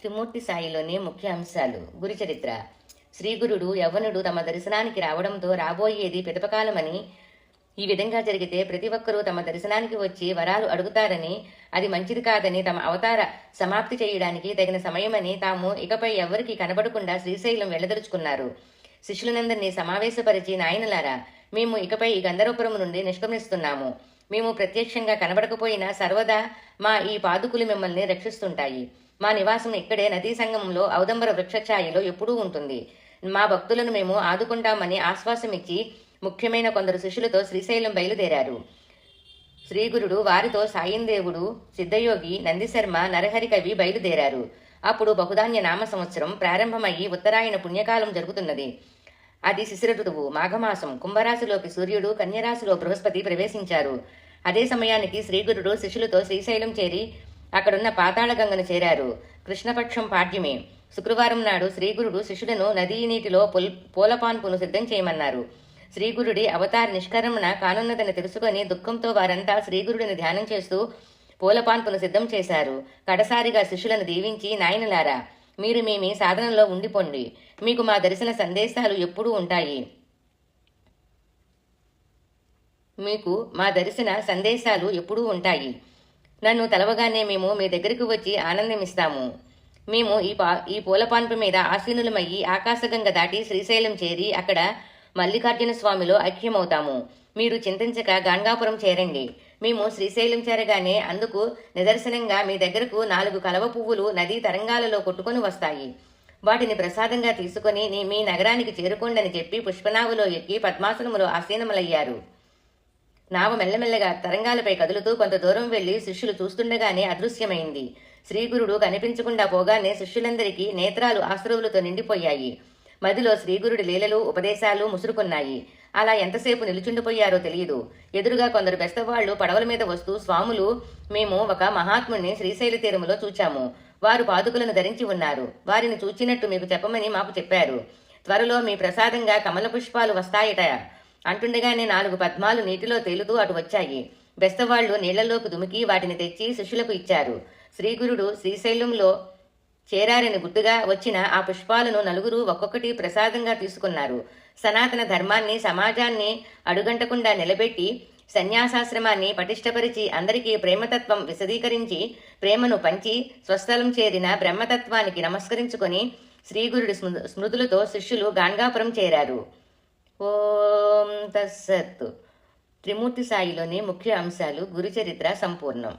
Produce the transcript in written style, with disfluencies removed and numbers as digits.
త్రిమూర్తి సాయిలోని ముఖ్య అంశాలు. గురుచరిత్ర. శ్రీగురుడు యవ్వనుడు తమ దర్శనానికి రావడంతో రాబోయేది పితపకాలమని, ఈ విధంగా జరిగితే ప్రతి ఒక్కరూ తమ దర్శనానికి వచ్చి వరాలు అడుగుతారని, అది మంచిది కాదని, తమ అవతార సమాప్తి చేయడానికి తగిన సమయమని తాము ఇకపై ఎవ్వరికీ కనబడకుండా శ్రీశైలం వెళ్లదలుచుకున్నారు. శిష్యులందరినీ సమావేశపరిచి, నాయనలారా, మేము ఇకపై ఈ గంధర్వపురం నుండి నిష్క్రమిస్తున్నాము. మేము ప్రత్యక్షంగా కనబడకపోయినా సర్వదా మా ఈ పాదుకులు మిమ్మల్ని రక్షిస్తుంటాయి. మా నివాసం ఇక్కడే నదీ సంగమంలో ఔదంబర వృక్షఛాయలో ఎప్పుడూ ఉంటుంది. మా భక్తులను మేము ఆదుకుంటామని ఆశ్వాసమిచ్చి ముఖ్యమైన కొందరు శిష్యులతో శ్రీశైలం బయలుదేరారు. శ్రీగురుడు వారితో సాయందేవుడు, సిద్ధయోగి, నందిశర్మ, నరహరి కవి బయలుదేరారు. అప్పుడు బహుధాన్య నామ సంవత్సరం ప్రారంభమయ్యి ఉత్తరాయణ పుణ్యకాలం జరుగుతున్నది. అది శిశిర ఋతువు, మాఘమాసం. కుంభరాశిలోకి సూర్యుడు, కన్యరాశిలో బృహస్పతి ప్రవేశించారు. అదే సమయానికి శ్రీగురుడు శిష్యులతో శ్రీశైలం చేరి అక్కడున్న పాతాళగంగను చేరారు. కృష్ణపక్షం పాడ్యమే. శుక్రవారం నాడు శ్రీగురుడు శిష్యులను నదీ నీటిలో పూలపాన్పును సిద్ధం చేయమన్నారు. శ్రీగురుడి అవతార నిష్కర్మణ కానున్నదని తెలుసుకొని దుఃఖంతో వారంతా శ్రీగురుడిని ధ్యానం చేస్తూ పూలపాన్పును సిద్ధం చేశారు. కడసారిగా శిష్యులను దీవించి, నాయనలారా, మీరు మీ సాధనలో ఉండిపోండి. మీకు మా దర్శన సందేశాలు ఎప్పుడూ ఉంటాయి. నన్ను తలవగానే మేము మీ దగ్గరికి వచ్చి ఆనందమిస్తాము. మేము ఈ పూలపాన్పు మీద ఆసీనులమయ్యి ఆకాశగంగ దాటి శ్రీశైలం చేరి అక్కడ మల్లికార్జున స్వామిలో ఐక్యమవుతాము. మీరు చింతించక గాణగాపురం చేరండి. మేము శ్రీశైలం చేరగానే అందుకు నిదర్శనంగా మీ దగ్గరకు 4 కలవ పువ్వులు నదీ తరంగాలలో కొట్టుకొని వస్తాయి. వాటిని ప్రసాదంగా తీసుకొని మీ నగరానికి చేరుకోండని చెప్పి పుష్పనావులో ఎక్కి పద్మాసనములో ఆసీనములయ్యారు. నావ మెల్లమెల్లగా తరంగాలపై కదులుతూ కొంత దూరం వెళ్లి శిష్యులు చూస్తుండగానే అదృశ్యమైంది. శ్రీగురుడు కనిపించకుండా పోగానే శిష్యులందరికీ నేత్రాలు ఆశ్రవులతో నిండిపోయాయి. మదిలో శ్రీగురుడి లీలలు, ఉపదేశాలు ముసురుకున్నాయి. అలా ఎంతసేపు నిలుచుండిపోయారో తెలియదు. ఎదురుగా కొందరు బెస్తవాళ్లు పడవల మీద వస్తూ, స్వాములు, మేము ఒక మహాత్ముని శ్రీశైల తీరములో చూచాము. వారు పాదుకులను ధరించి ఉన్నారు. వారిని చూచినట్టు మీకు చెప్పమని మాకు చెప్పారు. త్వరలో మీ ప్రసాదంగా కమల పుష్పాలు వస్తాయట అంటుండగానే 4 పద్మాలు నీటిలో తేలుతూ అటు వచ్చాయి. బెస్తవాళ్లు నీళ్లలోకి దుమికి వాటిని తెచ్చి శిష్యులకు ఇచ్చారు. శ్రీగురుడు శ్రీశైలంలో చేరారని గుర్తుగా వచ్చిన ఆ పుష్పాలను నలుగురు ఒక్కొక్కటి ప్రసాదంగా తీసుకున్నారు. సనాతన ధర్మాన్ని, సమాజాన్ని అడుగంటకుండా నిలబెట్టి సన్యాసాశ్రమాన్ని పటిష్టపరిచి అందరికీ ప్రేమతత్వం విశదీకరించి ప్రేమను పంచి స్వస్థలం చేరిన బ్రహ్మతత్వానికి నమస్కరించుకొని శ్రీగురుడి స్మృతులతో శిష్యులు గాణగాపురం చేరారు. ఓం తస్సత్. త్రిమూర్తి సాయిలోని ముఖ్య అంశాలు. గురుచరిత్ర సంపూర్ణం.